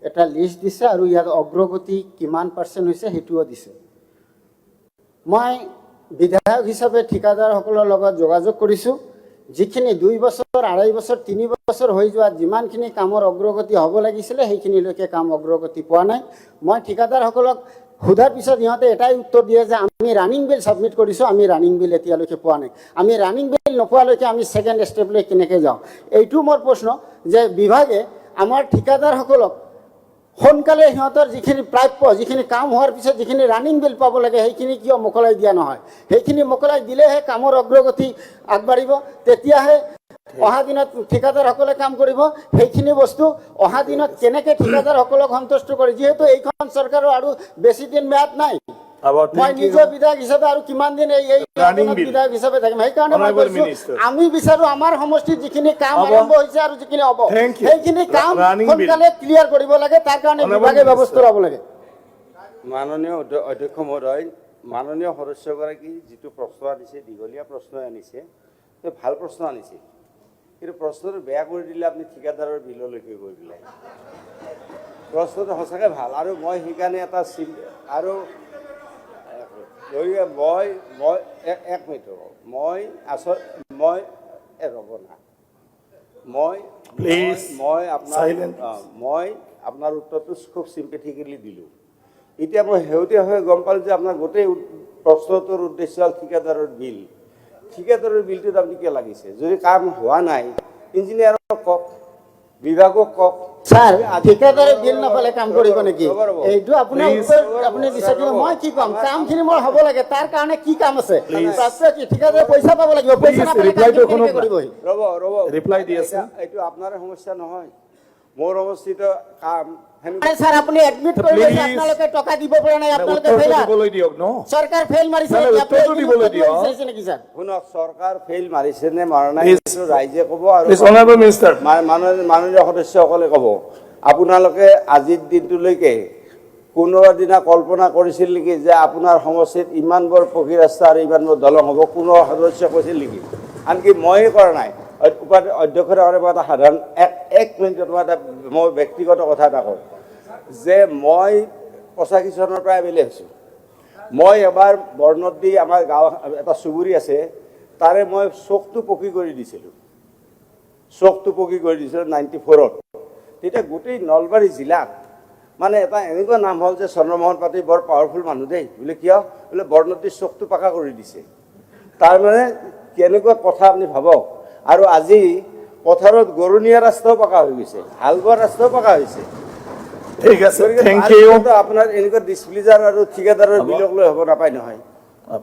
এটা লিষ্ট দিছে আৰু ইয়াত অগ্ৰগতি কিমান পাৰ্চেণ্ট হৈছে সেইটোও দিছে। মই বিধায়ক হিচাপে ঠিকাদাৰসকলৰ লগত যোগাযোগ কৰিছোঁ। যিখিনি 2 বছৰ, 2.5 বছৰ, 3 বছৰ হৈ যোৱা যিমানখিনি কামৰ অগ্ৰগতি হ'ব লাগিছিলে সেইখিনিলৈকে কাম অগ্ৰগতি পোৱা নাই। মই ঠিকাদাৰসকলক সোধাৰ পিছত সিহঁতে এটাই উত্তৰ দিয়ে যে আমি ৰানিং বিল ছাবমিট কৰিছোঁ, আমি ৰানিং বিল এতিয়ালৈকে পোৱা নাই। আমি ৰানিং বিল নোপোৱালৈকে আমি ছেকেণ্ড ষ্টেপলৈ কেনেকৈ যাওঁ? এইটো মোৰ প্ৰশ্ন যে বিভাগে আমাৰ ঠিকাদাৰসকলক সোনকালে সিহঁতৰ যিখিনি প্ৰাপ্য, যিখিনি কাম হোৱাৰ পিছত যিখিনি ৰানিং বিল পাব লাগে সেইখিনি কিয় মোকলাই দিয়া নহয়? সেইখিনি মোকলাই দিলেহে কামৰ অগ্ৰগতি আগবাঢ়িব, তেতিয়াহে অহা দিনত ঠিকাদাৰসকলে কাম কৰিব। সেইখিনি বস্তু অহা দিনত কেনেকৈ ঠিকাদাৰসকলক সন্তুষ্ট কৰে, যিহেতু এইখন চৰকাৰৰ আৰু বেছি দিন ম্যাদ নাই। মই নিজৰ বিধায়ক হিচাপে আৰু কিমান দিন এই বিধায়ক হিচাপে থাকিম? সেইকাৰণে মই কৈছোঁ আমি বিচাৰোঁ আমাৰ সমষ্টিত যিখিনি কাম আৰম্ভ হৈছে আৰু যিখিনি হ'ব সেইখিনি কাম সোনকালে ক্লিয়াৰ কৰিব লাগে, তাৰ কাৰণে বিভাগে ব্যৱস্থা ল'ব লাগে। মাননীয় অধ্যক্ষ মহোদয়, মাননীয় সদস্যগৰাকী যিটো প্ৰশ্ন আনিছে, দীঘলীয়া প্ৰশ্ন আনিছে, ভাল প্ৰশ্ন আনিছে, কিন্তু প্ৰশ্নটো বেয়া কৰি দিলে আপুনি ঠিকাদাৰৰ বিললৈকে গৈ পেলাই। প্ৰশ্নটো সঁচাকৈ ভাল, আৰু মই সেইকাৰণে এটা আৰু মই এক মিনিট ৰ'ব, মই ৰ'ব না, মই আপোনাৰ উত্তৰটো খুব চিম্পেথিকেলি দিলোঁ। এতিয়া মই শেহতীয়াভাৱে গম পালোঁ যে আপোনাৰ গোটেই প্ৰশ্নটোৰ উদ্দেশ্য হ'ল ঠিকাদাৰৰ বিল। ঠিকাদাৰৰ বিলটোত আপুনি কিয় লাগিছে? যদি কাম হোৱা নাই ইঞ্জিনিয়াৰক কওক, বিভাগক কওক। স্যাৰ, ঠিকাদাৰে বিল নাপালে কাম কৰিব নেকি? এইটো আপোনাৰ আপুনি বিচাৰিব, মই কি ক'ম? কামখিনি মোৰ হ'ব লাগে, তাৰ কাৰণে কি কাম আছে? ঠিকাদাৰে পইচা পাব লাগিব, পইচা নাপালে ৰিপ্লাই দি আছে। এইটো আপোনাৰ সমস্যা নহয়, মোৰ অৱস্থিত কাম। স্যাৰ, আপুনি এডমিট কৰি লৈছে আপোনালোকে টকা দিব পৰা নাই, আপোনালোকে চৰকাৰ ফেইল মাৰিছে নেকি? স্যাৰ শুনক, চৰকাৰ ফেইল মাৰিছে নে মাৰা নাই ৰাইজে ক'ব, আৰু মাননীয় সদস্যসকলে ক'ব। আপোনালোকে আজিৰ দিনটোলৈকে কোনোদিনা কল্পনা কৰিছিল নেকি যে আপোনাৰ সমষ্টিত ইমান বৰ পকী ৰাস্তা আৰু ইমান বৰ দলং হ'ব? কোনো সদস্য কৈছিল নেকি? আনকি ময়ে কৰা নাই। অধ্যক্ষৰ কাৰণে মই এটা সাধাৰণ এক মিনিটত মই ব্যক্তিগত কথা এটা কওঁ যে মই 85 চনৰ পৰা এম এল এ হৈছোঁ। মই এবাৰ বৰনদী, আমাৰ গাঁও এটা চুবুৰী আছে, তাৰে মই চকটো পকী কৰি দিছিলোঁ। 94ত। তেতিয়া গোটেই নলবাৰী জিলাত মানে এটা এনেকুৱা নাম হ'ল যে চন্দ্ৰমোহন পাটোৱাৰী বৰ পাৱাৰফুল মানুহ দেই। বোলে কিয়? বোলে বৰনদীৰ চকটো পাকা কৰি দিছে। তাৰমানে কেনেকুৱা কথা আপুনি ভাবক। আৰু আজি পথাৰত গৰু নিয়া ৰাস্তাও পাকা হৈ গৈছে, হাল বোৱা ৰাস্তাও পাকা হৈছে। ঠিক আছে, থেংক ইউ। আপোনাৰ এনেকুৱা ডিছপ্লিজাৰ আৰু ঠিকাদাৰৰ বিলক লৈ হ'ব নাপায় নহয়।